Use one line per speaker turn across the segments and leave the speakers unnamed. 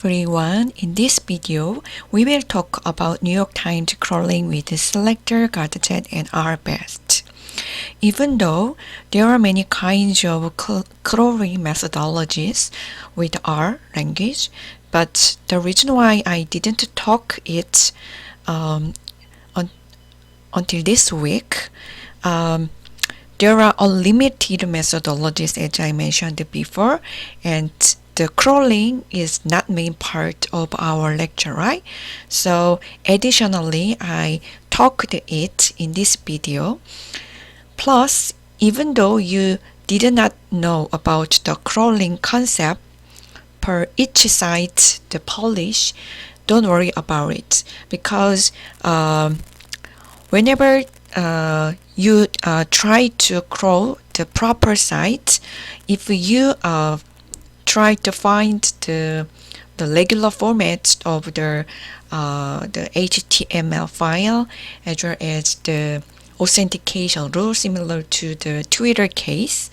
Everyone, in this video, we will talk about New York Times crawling with SelectorGadget and rvest. Even though there are many kinds of crawling methodologies with R language, but the reason why I didn't talk it until this week, there are unlimited methodologies as I mentioned before, and the crawling is not main part of our lecture, right? So additionally, I talked it in this video. Plus, even though you did not know about the crawling concept per each site the polish, don't worry about it because whenever you try to crawl the proper site, if you try to find the regular format of the HTML file as well as the authentication rule similar to the Twitter case,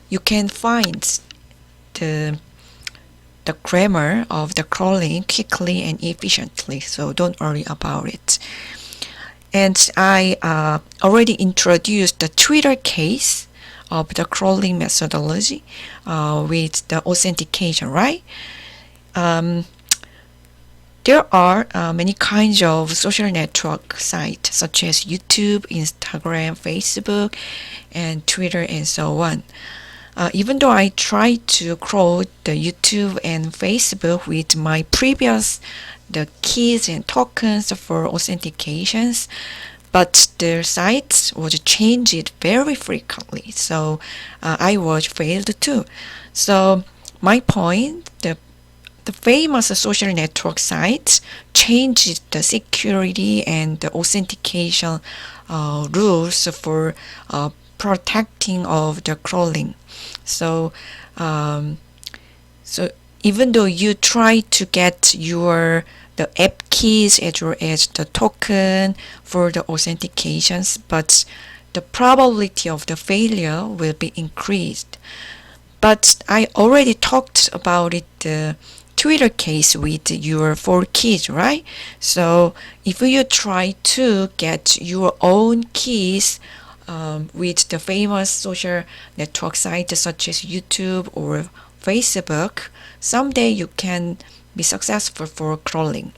you can find the grammar of the crawling quickly and efficiently, so don't worry about it. And I already introduced the Twitter case of the crawling methodology with the authentication, right? There are many kinds of social network sites such as YouTube, Instagram, Facebook, and Twitter, and so on. Even though I tried to crawl the YouTube and Facebook with my previous the keys and tokens for authentications, but the sites was changed very frequently, so I was failed too. So my point, the famous social network sites changed the security and the authentication rules for protecting of the crawling. So even though you try to get the app keys as well as the token for the authentications, but the probability of the failure will be increased. But I already talked about it, the Twitter case with your 4 keys, right? So if you try to get your own keys with the famous social network sites such as YouTube or Facebook, someday you can be successful for crawling.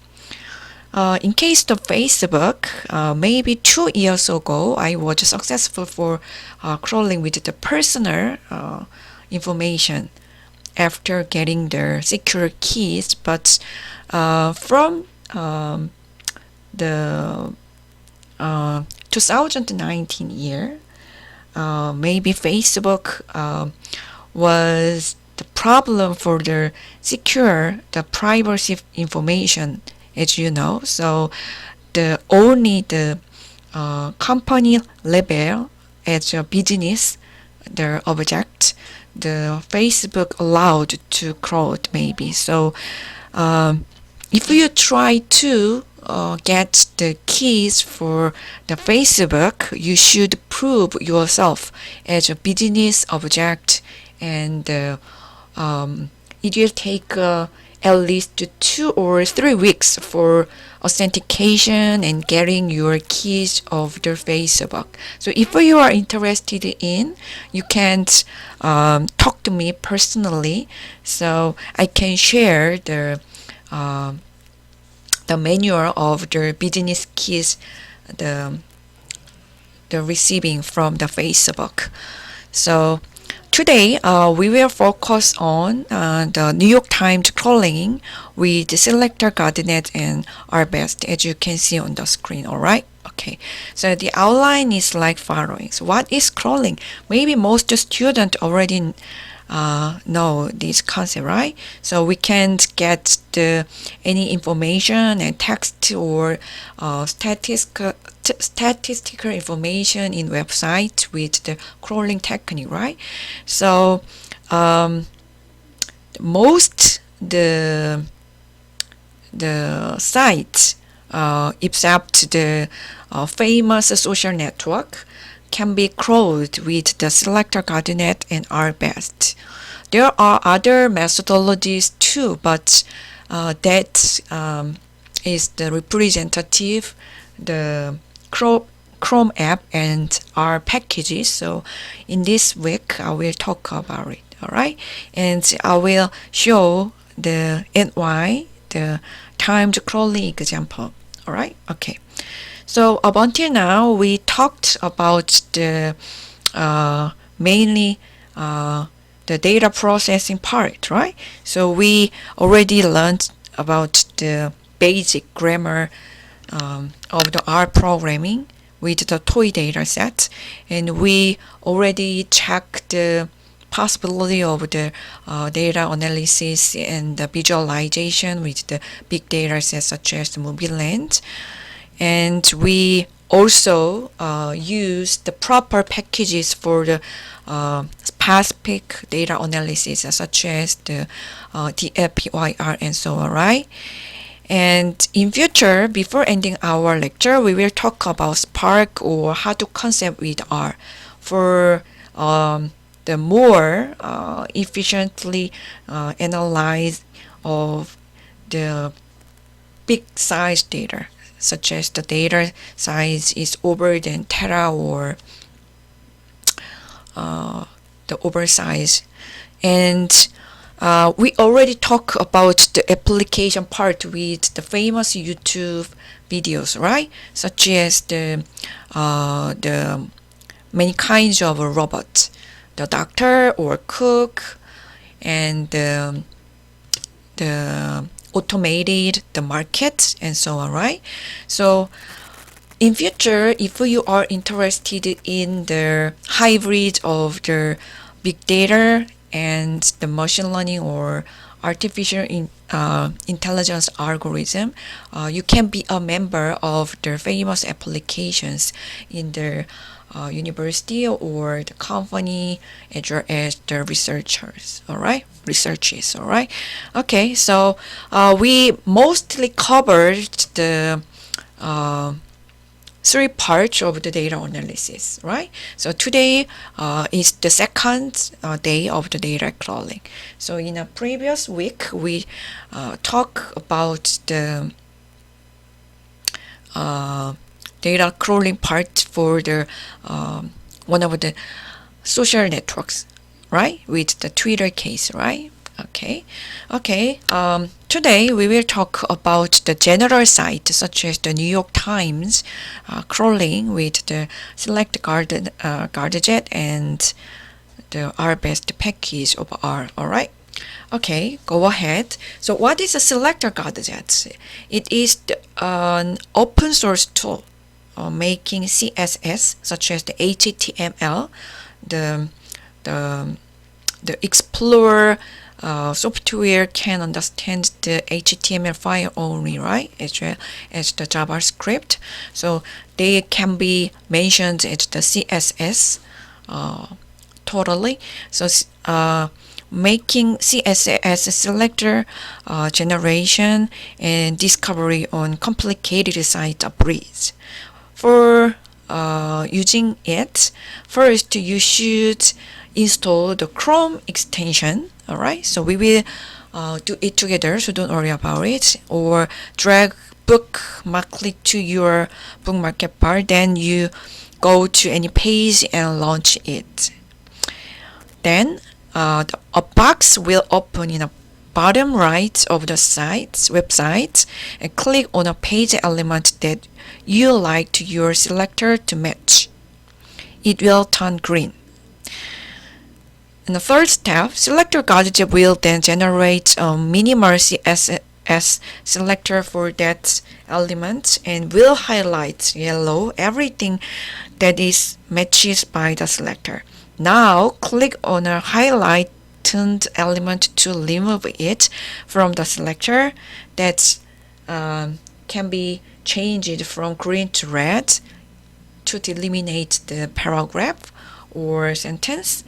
In case of Facebook, maybe 2 years ago, I was successful for crawling with the personal information after getting the secure keys, but from the 2019 year, maybe Facebook was the problem for the secure the privacy information, as you know. So only the company level as a business, the object, the Facebook allowed to crawl it maybe. So if you try to get the keys for the Facebook, you should prove yourself as a business object, and it will take at least 2 or 3 weeks for authentication and getting your keys of the Facebook. So if you are interested in, you can talk to me personally, so I can share the manual of the business keys, the receiving from the Facebook. So today, we will focus on the New York Times crawling with SelectorGadget and rvest, as you can see on the screen, alright? Okay, so the outline is like following. So what is crawling? Maybe most students already know this concept, right? So we can get any information and text or statistical information in website with the crawling technique, right? So most the sites except the famous social network, can be crawled with the SelectorGadget and rvest. There are other methodologies too, but that is the representative, the Chrome app and R packages. So in this week, I will talk about it. All right, and I will show the and why the timed crawling example. All right, okay. So up until now, we talked about the mainly the data processing part, right? So we already learned about the basic grammar of the R programming with the toy data set, and we already checked the possibility of the data analysis and the visualization with the big data sets such as the movie land. And we also use the proper packages for the specific data analysis such as the DLPYR and so on, right? And in future, before ending our lecture, we will talk about Spark or how to concept with R for the more efficiently analyze of the big size data, such as the data size is over than tera or the oversize. And we already talked about the application part with the famous YouTube videos, right? Such as the many kinds of robots, the doctor or cook, and the automated the market and so on, right? So in future, if you are interested in the hybrid of the big data and the machine learning or artificial intelligence algorithm, you can be a member of the famous applications in the university or the company as well as the researchers, all right? Researches, all right? Okay, so we mostly covered the three parts of the data analysis, right? So today is the second day of the data crawling. So in a previous week, we talked about the data crawling part for the one of the social networks, right? With the Twitter case, right? Okay. Today we will talk about the general site such as the New York Times crawling with the SelectorGadget and the rvest package of R. All right. Okay, go ahead. So what is a SelectorGadget? It is an open source tool making CSS such as the HTML, the Explorer software can understand the HTML file only, right? As well as the JavaScript. So they can be mentioned as the CSS totally. So making CSS selector generation and discovery on complicated sites a breeze. For using it, first you should install the Chrome extension. All right, so we will do it together, so don't worry about it. Or drag bookmark click to your bookmark bar, then you go to any page and launch it. Then a box will open in the bottom right of the website, and click on a page element that you like your selector to match. It will turn green. In the third step, SelectorGadget will then generate a minimal CSS selector for that element and will highlight yellow everything that is matches by the selector. Now click on a highlighted element to remove it from the selector. That can be changed from green to red to eliminate the paragraph or sentence.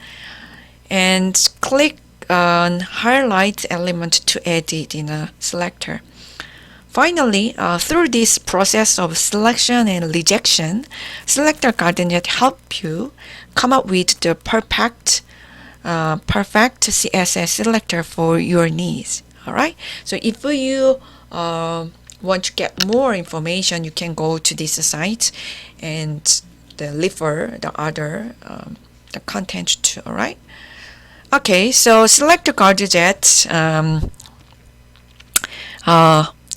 And click on highlight element to add it in a selector. Finally, through this process of selection and rejection, SelectorGadget help you come up with the perfect CSS selector for your needs. All right. So if you want to get more information, you can go to this site and refer the other the content too. All right. Okay. So SelectorGadget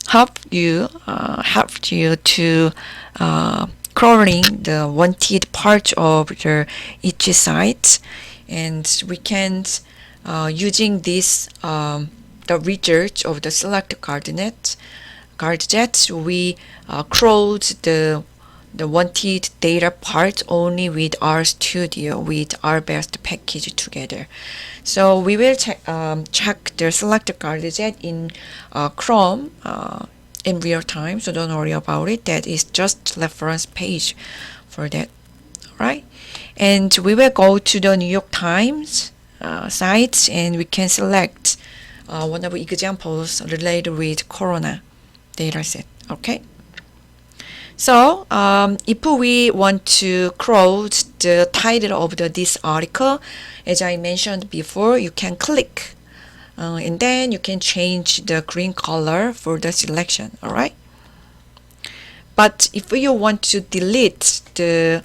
help you to crawling the wanted part of each site, and we can using this the results of the SelectorGadget, we crawled the wanted data part only with RStudio, with rvest package together. So we will check the SelectorGadget in Chrome in real time, so don't worry about it. That is just reference page for that. Alright, and we will go to the New York Times site, and we can select one of the examples related with Corona dataset. Okay. So if we want to crawl the title of this article, as I mentioned before, you can click and then you can change the green color for the selection. All right. But if you want to delete the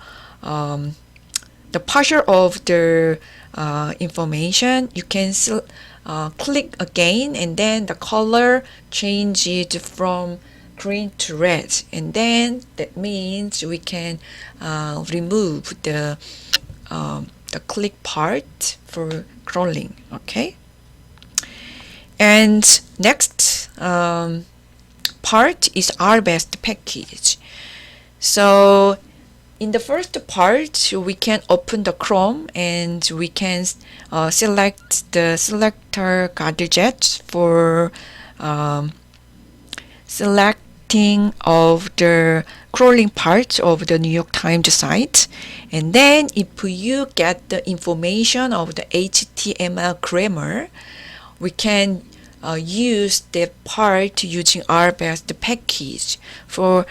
partial of the information, you can click again, and then the color changes from green to red, and then that means we can remove the click part for crawling. Okay. And next part is rvest package. So in the first part, we can open the Chrome and we can select the SelectorGadget for selecting of the crawling part of the New York Times site. And then if you get the information of the HTML grammar, we can use that part using rvest package for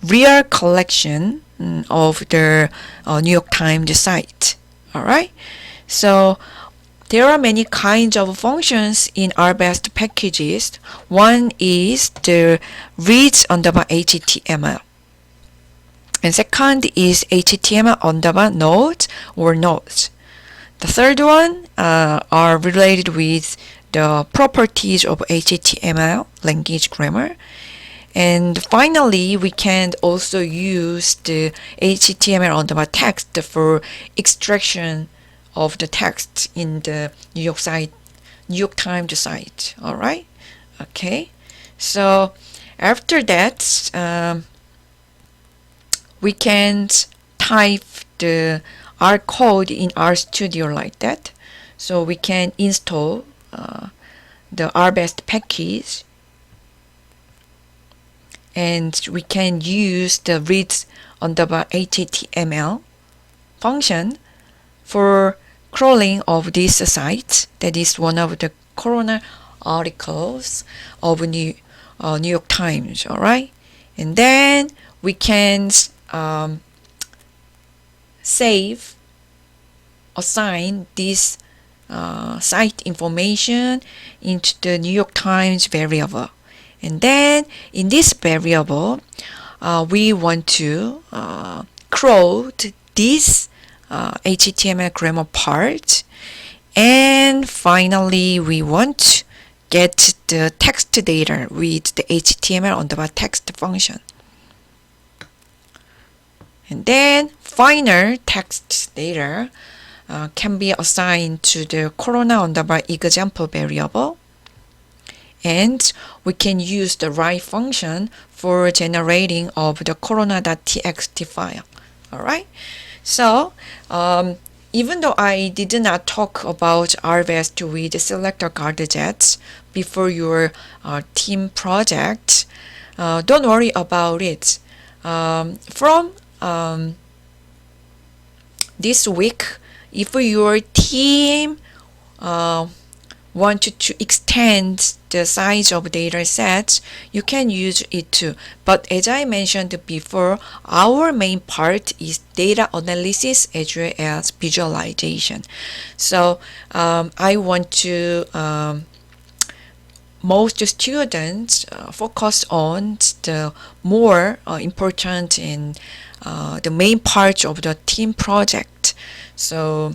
real collection of the New York Times site. All right. So there are many kinds of functions in rvest packages. One is the reads_HTML. And second is HTML_nodes or nodes. The third one are related with the properties of HTML language grammar. And finally, we can also use the HTML_text for extraction of the text in the New York Times site. All right. Okay. So after that, we can type the R code in RStudio like that. So we can install the rvest package, and we can use the reads_HTML function for crawling of this site. That is one of the Corona articles of New York Times. All right, and then we can assign this site information into the New York Times variable. And then in this variable, we want to crawl this HTML grammar part, and finally we want to get the text data with the HTML_text function. And then final text data can be assigned to the corona_example variable, and we can use the write function for generating of the corona.txt file. All right. So even though I did not talk about rvest with SelectorGadget before your team project, don't worry about it. From this week, if your team wanted to extend the size of data sets, you can use it too. But as I mentioned before, our main part is data analysis as well as visualization. So I want to most students focus on the more important and the main part of the team project. So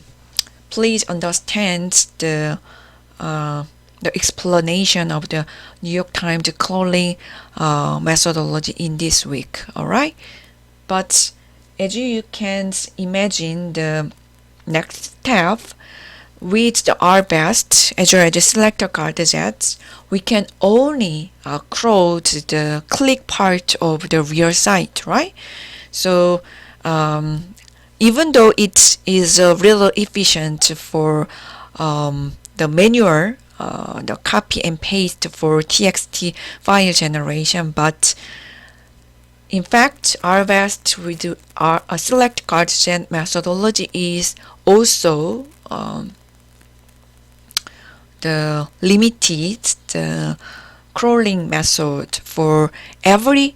please understand the explanation of the New York Times crawling methodology in this week. All right, but as you can imagine, the next step with the rvest as well as the SelectorGadget, we can only crawl to the click part of the real site, right? So even though it is really efficient for the manual, the copy and paste for TXT file generation, but in fact, rvest with a SelectorGadget methodology is also the limited the crawling method for every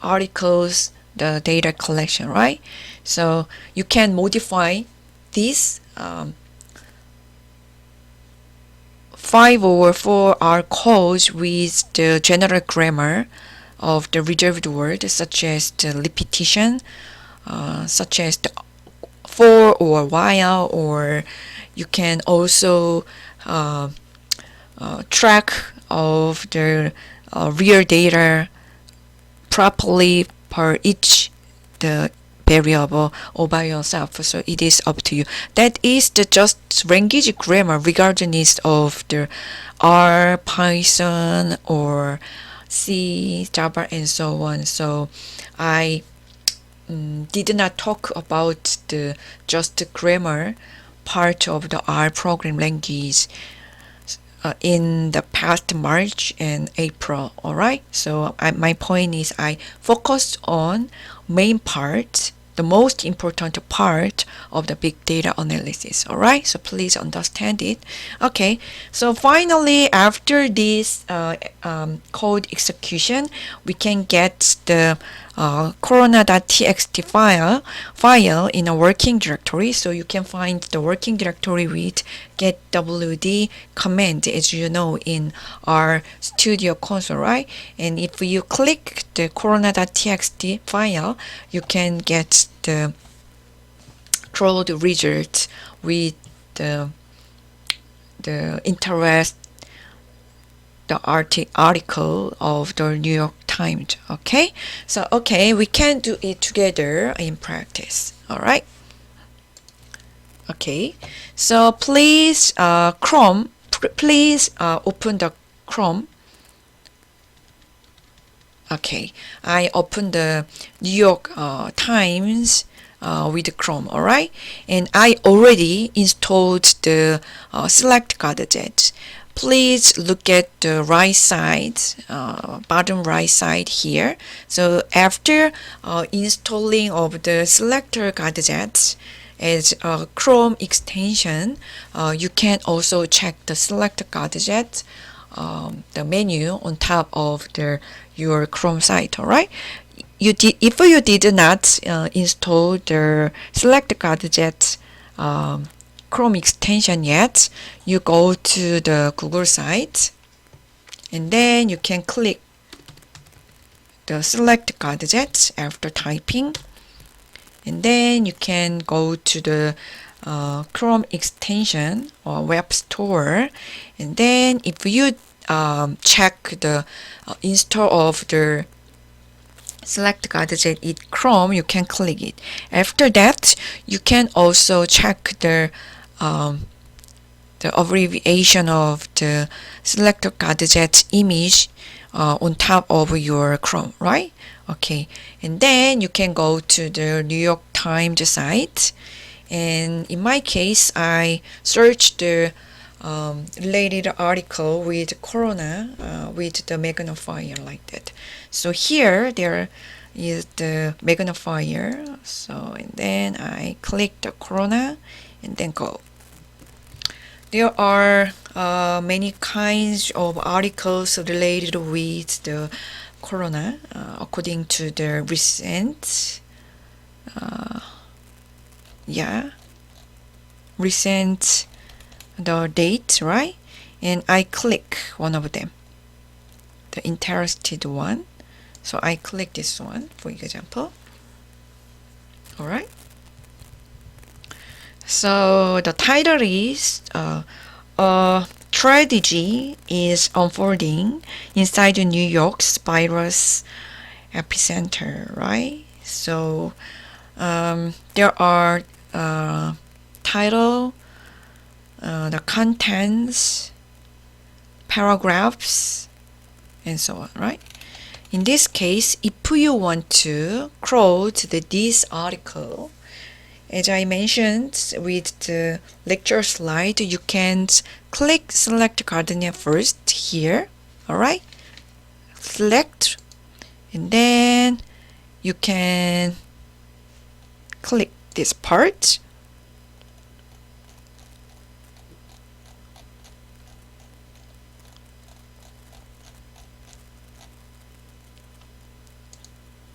articles the data collection, right? So you can modify this 5 or 4 codes with the general grammar of the reserved word, such as the repetition, such as the for or while, or you can also track of the real data properly per each the variable all by yourself. So it is up to you. That is the just language grammar regardless of the R, Python, or C, Java, and so on. So I did not talk about the just grammar part of the R program language in the past March and April. All right. So my point is I focused on main part, the most important part of the big data analysis. All right. So please understand it. Okay. So finally, after this code execution, we can get the corona.txt file in a working directory. So you can find the working directory with getwd command, as you know, in our studio console, right? And if you click the corona.txt file, you can get the crawled result with the interest, the article of the New York Times. Okay, so we can do it together in practice. All right. Okay, so please Chrome, please open the Chrome. Okay, I opened the New York Times with Chrome. All right, and I already installed the SelectorGadget. Please look at the right side, bottom right side here. So after installing of the SelectorGadget as a Chrome extension, you can also check the SelectorGadget, the menu on top of your Chrome site. All right. If you did not install the SelectorGadget Chrome extension yet, you go to the Google site and then you can click the SelectorGadget after typing, and then you can go to the Chrome extension or web store, and then if you check the install of the SelectorGadget in Chrome, you can click it. After that, you can also check the abbreviation of the SelectorGadget image on top of your Chrome, right? Okay, and then you can go to the New York Times site, and in my case, I searched the related article with Corona with the magnifier like that. So here there is the magnifier. So and then I click the Corona and then go. there are many kinds of articles related with the corona according to the recent recent the date, right? And I click one of them, the interested one. So I click this one, for example. All right. So the title is a tragedy is unfolding inside New York's virus epicenter, right? So there are title, the contents, paragraphs, and so on, right? In this case, if you want to quote this article, as I mentioned with the lecture slide, you can click SelectorGadget first here, alright? Select, and then you can click this part.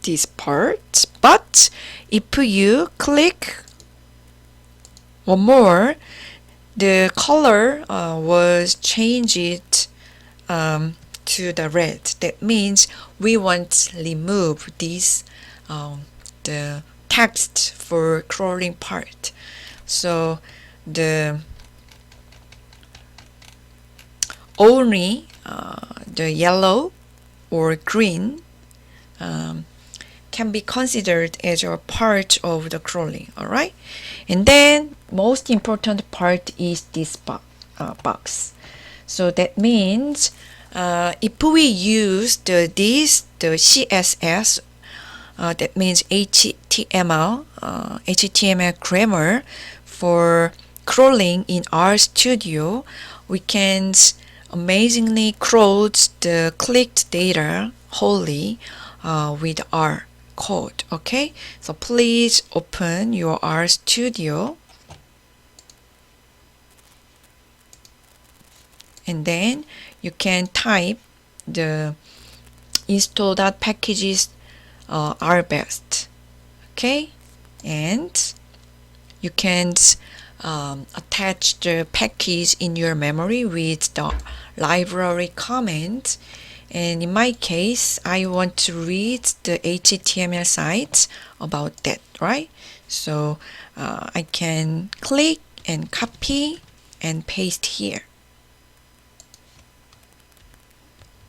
This part, but if you click one more, the color was changed to the red. That means we want to remove this the text for crawling part. So the only the yellow or green can be considered as a part of the crawling, all right? And then most important part is this box. So that means if we use the CSS, that means HTML grammar for crawling in RStudio, we can amazingly crawl the clicked data wholly with R code. Okay, so please open your RStudio and then you can type the install.packages rvest. Okay, and you can attach the package in your memory with the library comment. And in my case, I want to read the HTML sites about that, right? So I can click and copy and paste here.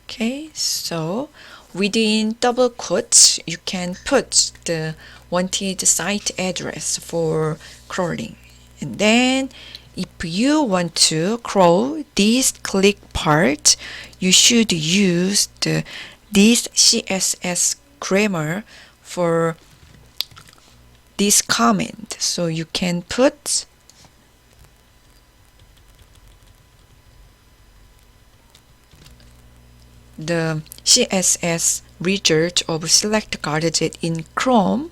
Okay, so within double quotes, you can put the wanted site address for crawling. And then if you want to crawl this click part, you should use this CSS grammar for this comment. So you can put the CSS result of SelectorGadget in Chrome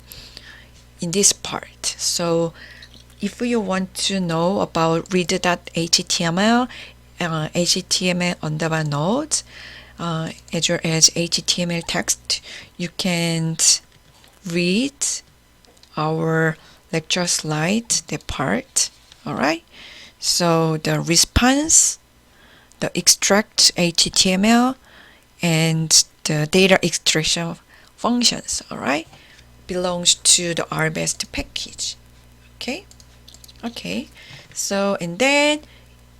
in this part. So if you want to know about read.html, HTML underbar nodes, as well as HTML text, you can read our lecture slide, that part. Alright, so the response, the extract HTML, and the data extraction functions, alright, belongs to the rvest package. Okay, so and then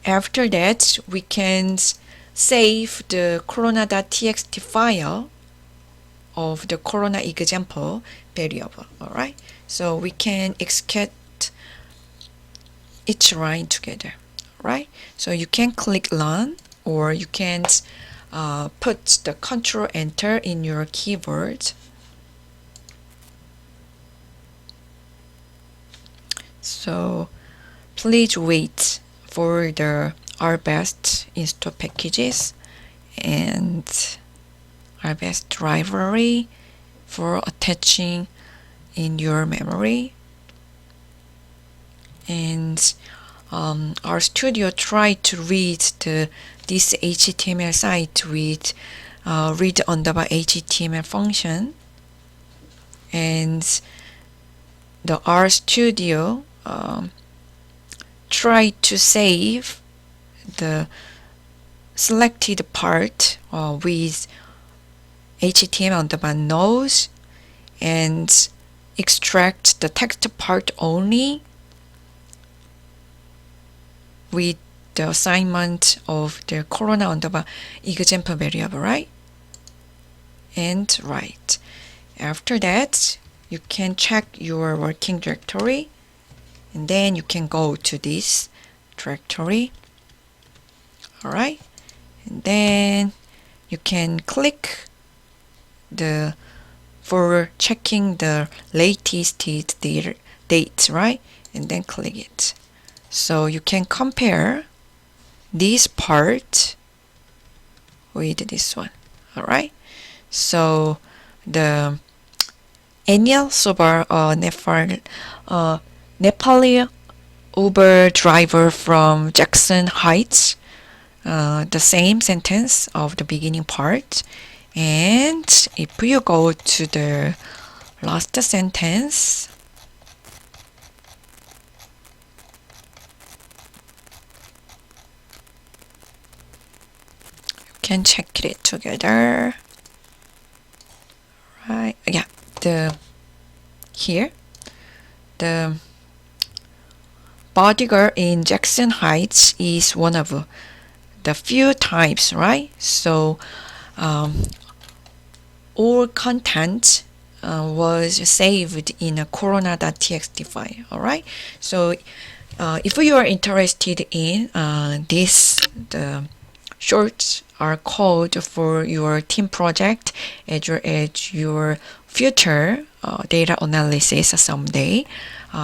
after that we can save the corona.txt file of the corona example variable. Alright, so we can execute each line together. Right, so you can click run, or you can put the Control Enter in your keyboard. So please wait for the rvest install packages and rvest library for attaching in your memory. And RStudio tried to read this HTML site with read_HTML function, and the RStudio tried to save the selected part with HTML_nose and extract the text part only with the assignment of the corona_example variable, right? And right. After that, you can check your working directory, and then you can go to this directory. Alright, and then you can click for checking the latest date, right? And then click it. So you can compare this part with this one. Alright, so the Anil Sobar, Nepali Uber driver from Jackson Heights, the same sentence of the beginning part. And if you go to the last sentence, you can check it together. Right, yeah, here the bodyguard in Jackson Heights is one of the few types, right? So all content was saved in a corona.txt file. Alright, so if you are interested in the shorts are code for your team project as your future data analysis someday,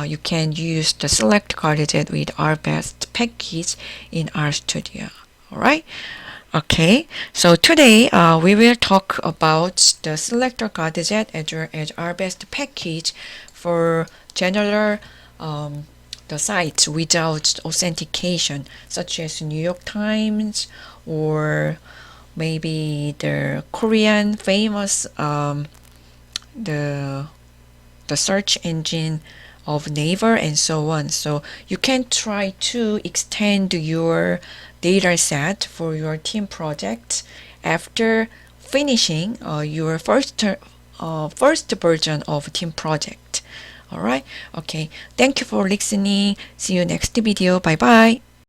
you can use the SelectorGadget with rvest package in RStudio. Alright, okay, so today we will talk about the SelectorGadget as rvest package for general the sites without authentication, such as New York Times or maybe the Korean famous the search engine of Naver and so on. So you can try to extend your data set for your team project after finishing your first version of team project. Alright, okay, thank you for listening. See you next video. Bye bye.